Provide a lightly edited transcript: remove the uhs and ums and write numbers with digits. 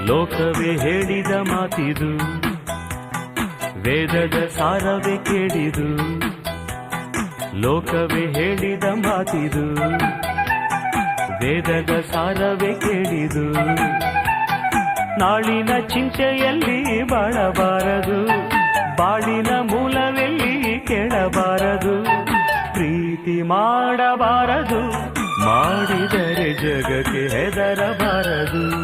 ಲೋಕವೇ ಹೇಳಿದ ಮಾತಿದು, ವೇದದ ಸಾರವೇ ಕೇಳಿದು. ಲೋಕವೇ ಹೇಳಿದ ಮಾತಿದು, ವೇದದ ಸಾರವೇ ಕೇಳಿದು. ನಾಳಿನ ಚಿಂತೆಯಲ್ಲಿ ಬಾಳಬಾರದು, ಬಾಳಿನ ಮೂಲವೆಲ್ಲಿ ಕೇಳಬಾರದು. ಪ್ರೀತಿ ಮಾಡಬಾರದು, ಮಾಡಿದರೆ ಜಗಕ್ಕೆ ಹೆದರಬಾರದು.